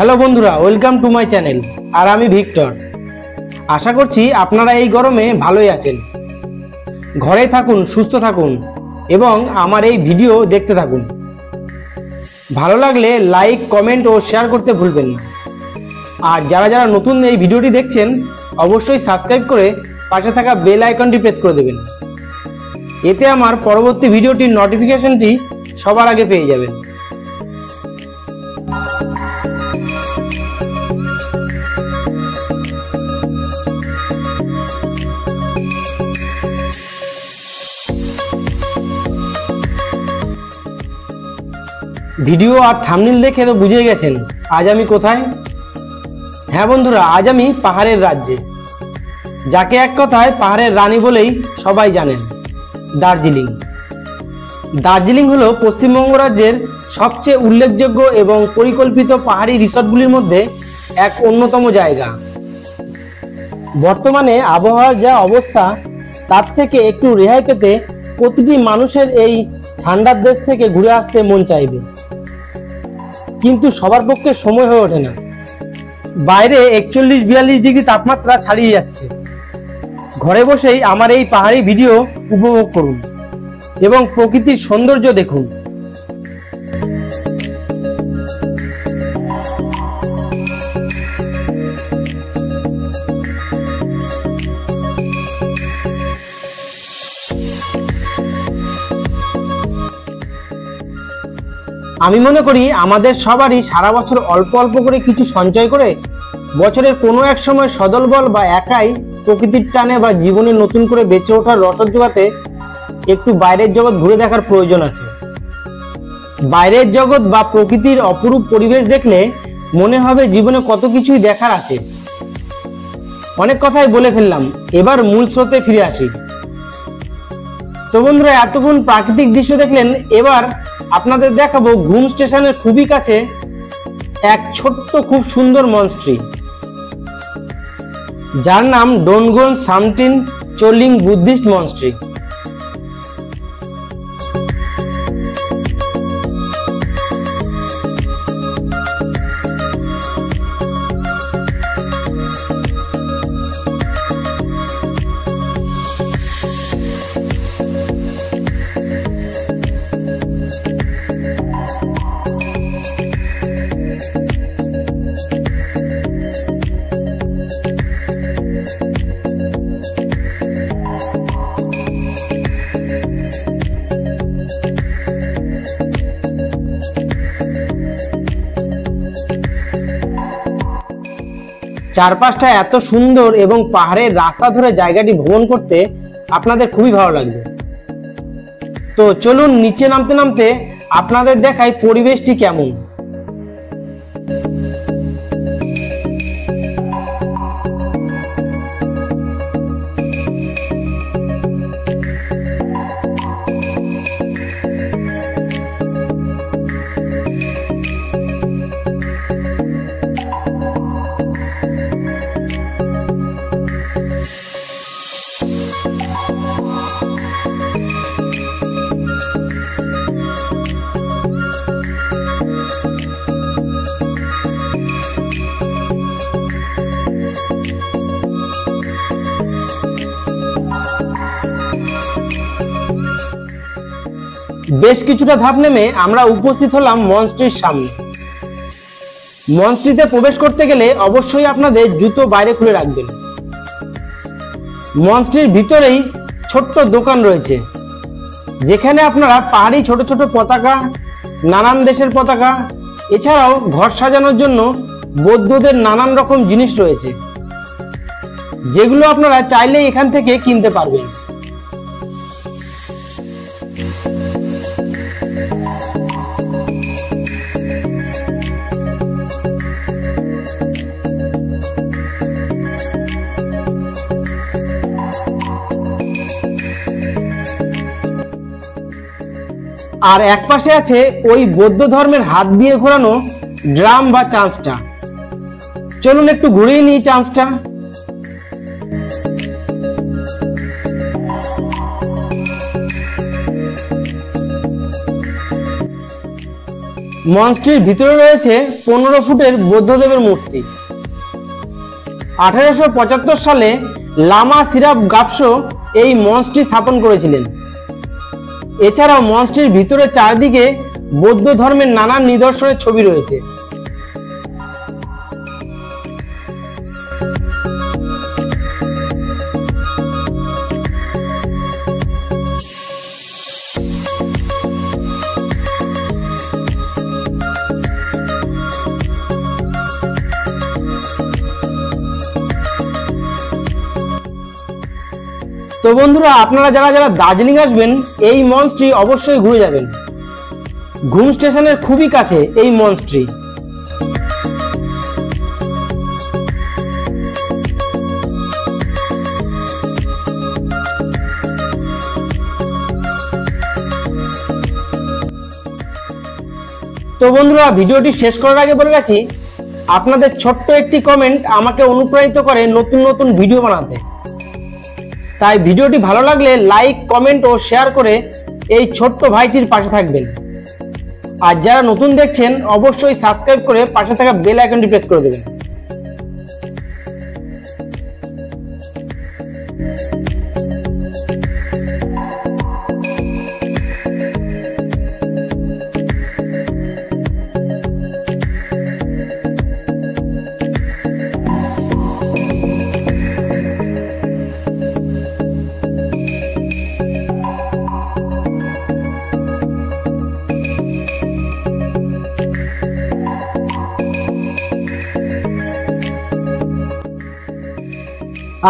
Hello বন্ধুরা, welcome to my channel. আর আমি Victor. আশা করছি আপনারা এই গরমে ভালোই আছেন। ঘরে থাকুন, সুস্থ থাকুন এবং আমার এই ভিডিও দেখতে থাকুন। ভালো লাগলে লাইক, কমেন্ট ও শেয়ার করতে ভুলবেন না। আর যারা যারা নতুন এই ভিডিওটি দেখছেন অবশ্যই সাবস্ক্রাইব করে পাশে থাকা বেল আইকনটি প্রেস করে দেবেন। এতে আমার পরবর্তী ভিডিওটির নোটিফিকেশনটি সবার আগে পেয়ে যাবেন। ভিডিও আর থাম্বনেল দেখে তো বুঝে গেছেন আজ আমি কোথায়। হ্যাঁ বন্ধুরা, আজ আমি পাহাড়ের রাজ্যে, যাকে এক কথায় পাহাড়ের রানী বলেই সবাই জানেন, দার্জিলিং। দার্জিলিং হলো পশ্চিমবঙ্গ রাজ্যের সবচেয়ে উল্লেখযোগ্য এবং পরিকল্পিত পাহাড়ি রিসর্টগুলির মধ্যে এক অন্যতম জায়গা। বর্তমানে আবহাওয়ার যা অবস্থা, তার থেকে একটু রেহাই পেতে প্রতিটি মানুষের এই ঠান্ডার দেশ থেকে ঘুরে আসতে মন চাইবে, কিন্তু সবার পক্ষে সময় হয়ে ওঠে না। বাইরে 41-42 ডিগ্রি তাপমাত্রা ছাড়িয়ে যাচ্ছে। ঘরে বসেই আমার এই পাহাড়ি ভিডিও উপভোগ করুন এবং প্রকৃতির সৌন্দর্য দেখুন। আমি মনে করি আমাদের সবারই সারা বছর অল্প অল্প করে কিছু সঞ্চয় করে বছরের কোনো এক সময় সদলবল বা একাই প্রকৃতির টানে বা জীবনে নতুন করে বেঁচে ওঠার রসদ জোগাতে একটু বাইরের জগৎ ঘুরে দেখার প্রয়োজন আছে। বাইরের জগৎ বা প্রকৃতির অপরূপ পরিবেশ দেখলে মনে হবে জীবনে কত কিছুই দেখার আছে। অনেক কথাই বলে ফেললাম, এবার মূল স্রোতে ফিরে আসি। তো বন্ধুরা, এতক্ষণ প্রাকৃতিক দৃশ্য দেখলেন, এবার আপনাদের দেখাবো ঘুম স্টেশনের খুবই কাছে এক ছোট্ট খুব সুন্দর মনস্ট্রি, যার নাম ডোনগন সামটিন চোলিং বুদ্ধিস্ট মনস্ট্রি। চারপাশটা এত সুন্দর এবং পাহাড়ের রাস্তা ধরে জায়গাটি ভ্রমণ করতে আপনাদের খুবই ভালো লাগবে। তো চলুন নিচে নামতে নামতে আপনাদের দেখাই পরিবেশটি কেমন। বেশ কিছুটা ধাপ নেমে আমরা উপস্থিত হলাম মনস্ট্রির সামনে। মনস্ট্রিতে প্রবেশ করতে গেলে অবশ্যই আপনাদের জুতো বাইরে খুলে রাখবেন। মনস্ট্রির ভিতরেই ছোট্ট দোকান রয়েছে, যেখানে আপনারা পাহাড়ি ছোট ছোট পতাকা, নানান দেশের পতাকা, এছাড়াও ঘর সাজানোর জন্য বৌদ্ধদের নানান রকম জিনিস রয়েছে, যেগুলো আপনারা চাইলেই এখান থেকে কিনতে পারবেন। আর এক পাশে আছে ওই বৌদ্ধ ধর্মের হাত দিয়ে ঘোরানো ড্রাম বা চাঁচটা। চলুন একটু ঘুরিয়ে নিই চাঁচটা। মঞ্চটির ভিতরে রয়েছে 15 ফুটের বৌদ্ধদেবের মূর্তি। 1875 সালে লামা সিরাপ গাপসো এই মঞ্চটি স্থাপন করেছিলেন। এছাড়াও মঞ্চটির ভিতরে চারদিকে বৌদ্ধ ধর্মের নানান নিদর্শনের ছবি রয়েছে। তো বন্ধুরা, আপনারা যারা যারা দার্জিলিং আসবেন এই মঞ্চটি অবশ্যই ঘুরে যাবেন। ঘুম স্টেশনের খুবই কাছে এই মঞ্চটি। তো বন্ধুরা, ভিডিওটি শেষ করার আগে বলে রাখি, আপনাদের ছোট্ট একটি কমেন্ট আমাকে অনুপ্রাণিত করে নতুন নতুন ভিডিও বানাতে। তাই ভিডিওটি ভালো লাগলে লাইক, কমেন্ট ও শেয়ার করে এই ছোট্ট ভাইটির পাশে থাকবেন। আর যারা নতুন দেখছেন অবশ্যই সাবস্ক্রাইব করে পাশে থাকা বেল আইকনটি প্রেস করে দেবেন।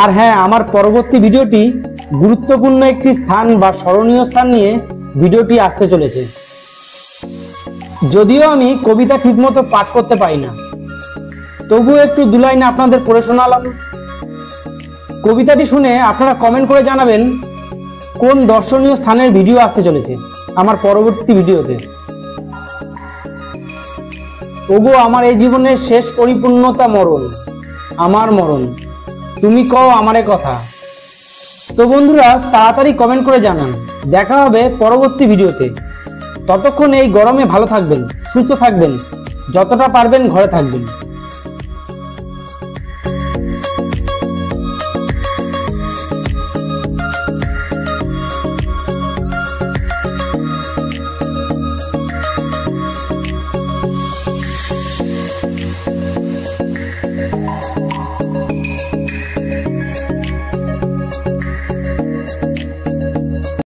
আর হ্যাঁ, আমার পরবর্তী ভিডিওটি গুরুত্বপূর্ণ একটি স্থান বা স্মরণীয় স্থান নিয়ে ভিডিওটি আসতে চলেছে। যদিও আমি কবিতা ঠিকমতো পাঠ করতে পারি না, তবুও একটু দু লাইন আপনাদের পড়ে শোনালাম। কবিতাটি শুনে আপনারা কমেন্ট করে জানাবেন কোন দর্শনীয় স্থানের ভিডিও আসতে চলেছে আমার পরবর্তী ভিডিওতে। ওগো আমার এই জীবনের শেষ পরিপূর্ণতা মরণ, আমার মরণ, তুমি কও আমারে কথা। তো বন্ধুরা, তাড়াতাড়ি কমেন্ট করে জানান। দেখা হবে পরবর্তী ভিডিওতে। ততক্ষণ এই গরমে ভালো থাকবেন, সুস্থ থাকবেন, যতটা পারবেন ঘরে থাকবেন।